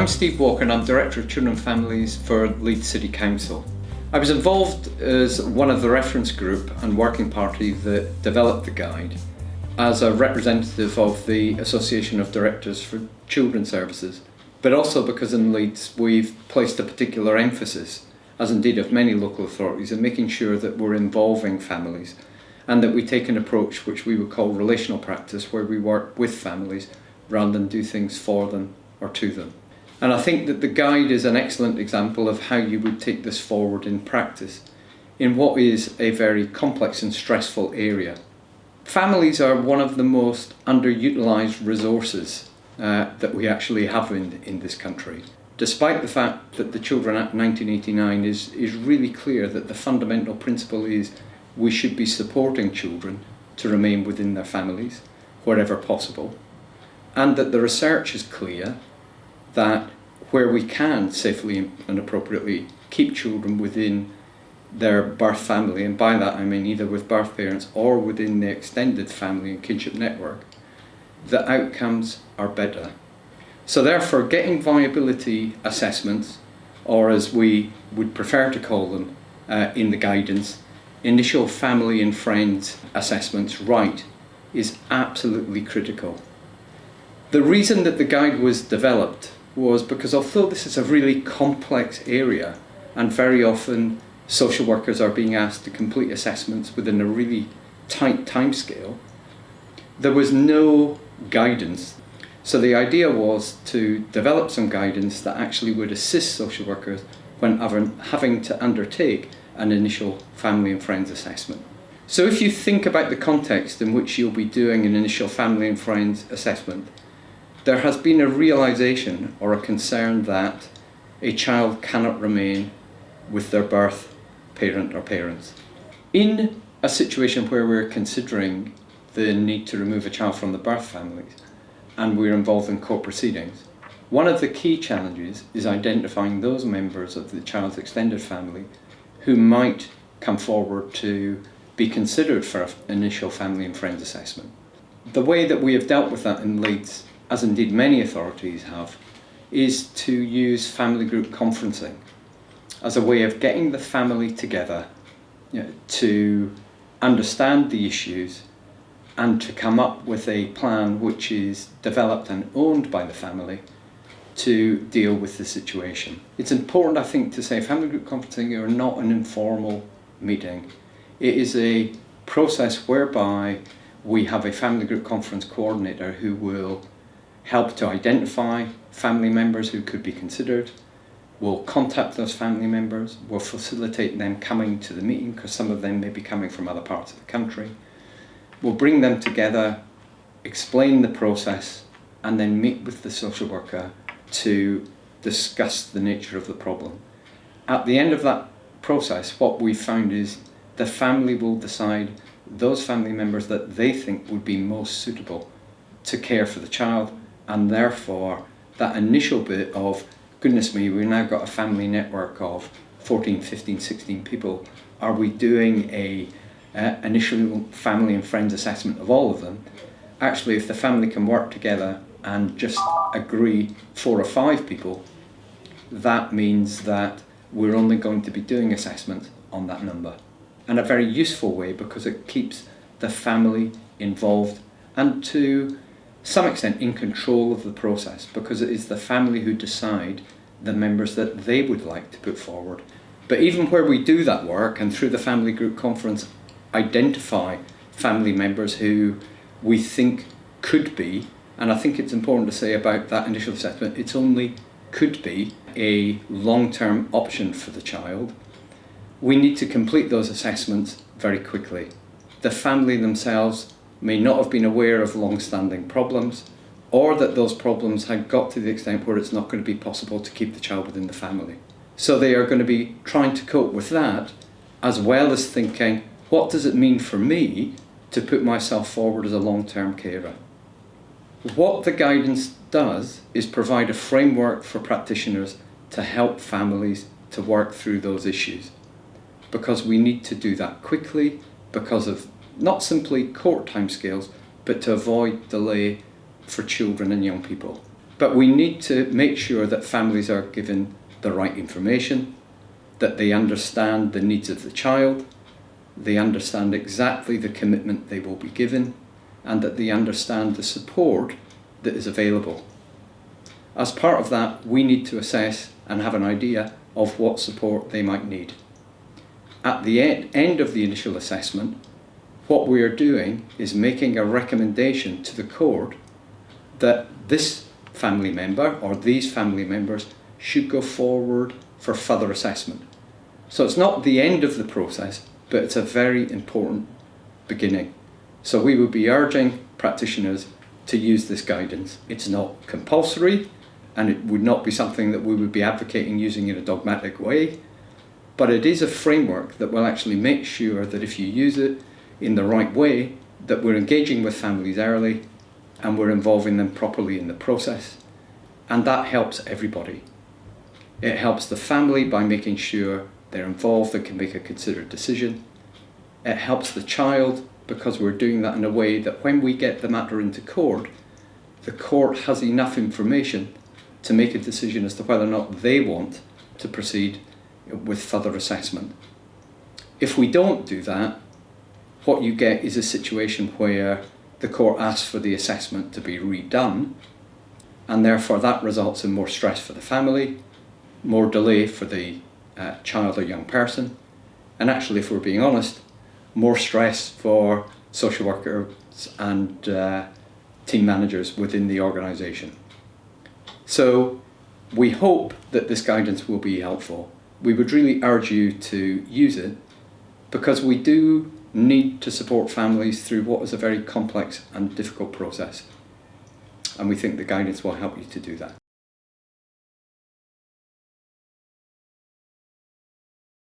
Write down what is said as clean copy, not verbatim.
I'm Steve Walker and I'm Director of Children and Families for Leeds City Council. I was involved as one of the reference group and working party that developed the guide as a representative of the Association of Directors for Children's Services, but also because in Leeds we've placed a particular emphasis, as indeed of many local authorities, in making sure that we're involving families and that we take an approach which we would call relational practice, where we work with families rather than do things for them or to them. And I think that the guide is an excellent example of how you would take this forward in practice in what is a very complex and stressful area. Families are one of the most underutilised resources that we actually have in this country. Despite the fact that the Children Act 1989 is really clear that the fundamental principle is we should be supporting children to remain within their families wherever possible, and that the research is clear that where we can safely and appropriately keep children within their birth family, and by that I mean either with birth parents or within the extended family and kinship network, the outcomes are better. So therefore, getting viability assessments, or as we would prefer to call them in the guidance, initial family and friends assessments right is absolutely critical. The reason that the guide was developed was because although this is a really complex area and very often social workers are being asked to complete assessments within a really tight timescale, there was no guidance. So the idea was to develop some guidance that actually would assist social workers when having to undertake an initial family and friends assessment. So if you think about the context in which you'll be doing an initial family and friends assessment, there has been a realisation or a concern that a child cannot remain with their birth parent or parents. In a situation where we're considering the need to remove a child from the birth families and we're involved in court proceedings, one of the key challenges is identifying those members of the child's extended family who might come forward to be considered for an initial family and friends assessment. The way that we have dealt with that in Leeds, as indeed many authorities have, is to use family group conferencing as a way of getting the family together, to understand the issues and to come up with a plan which is developed and owned by the family to deal with the situation. It's important, I think, to say family group conferencing are not an informal meeting. It is a process whereby we have a family group conference coordinator who will help to identify family members who could be considered, will contact those family members, will facilitate them coming to the meeting because some of them may be coming from other parts of the country, will bring them together, explain the process, and then meet with the social worker to discuss the nature of the problem. At the end of that process, what we found is the family will decide those family members that they think would be most suitable to care for the child, and therefore that initial bit of, goodness me, we've now got a family network of 14, 15, 16 people, are we doing a initial family and friends assessment of all of them? Actually, if the family can work together and just agree 4 or 5 people, that means that we're only going to be doing assessments on that number. And a very useful way, because it keeps the family involved and to some extent in control of the process, because it is the family who decide the members that they would like to put forward. But even where we do that work and through the family group conference identify family members who we think could be, and I think it's important to say about that initial assessment, it's only could be a long-term option for the child, we need to complete those assessments very quickly. The family themselves may not have been aware of long-standing problems, or that those problems had got to the extent where it's not going to be possible to keep the child within the family. So they are going to be trying to cope with that, as well as thinking, what does it mean for me to put myself forward as a long-term carer? What the guidance does is provide a framework for practitioners to help families to work through those issues, because we need to do that quickly because of not simply court timescales, but to avoid delay for children and young people. But we need to make sure that families are given the right information, that they understand the needs of the child, they understand exactly the commitment they will be given, and that they understand the support that is available. As part of that, we need to assess and have an idea of what support they might need. At the end of the initial assessment, what we are doing is making a recommendation to the court that this family member or these family members should go forward for further assessment. So it's not the end of the process, but it's a very important beginning. So we would be urging practitioners to use this guidance. It's not compulsory, and it would not be something that we would be advocating using in a dogmatic way, but it is a framework that will actually make sure that if you use it in the right way, that we're engaging with families early and we're involving them properly in the process. And that helps everybody. It helps the family by making sure they're involved and can make a considered decision. It helps the child because we're doing that in a way that when we get the matter into court, the court has enough information to make a decision as to whether or not they want to proceed with further assessment. If we don't do that, what you get is a situation where the court asks for the assessment to be redone, and therefore that results in more stress for the family, more delay for the child or young person, and actually, if we're being honest, more stress for social workers and team managers within the organisation. So we hope that this guidance will be helpful. We would really urge you to use it because we do need to support families through what is a very complex and difficult process. And we think the guidance will help you to do that.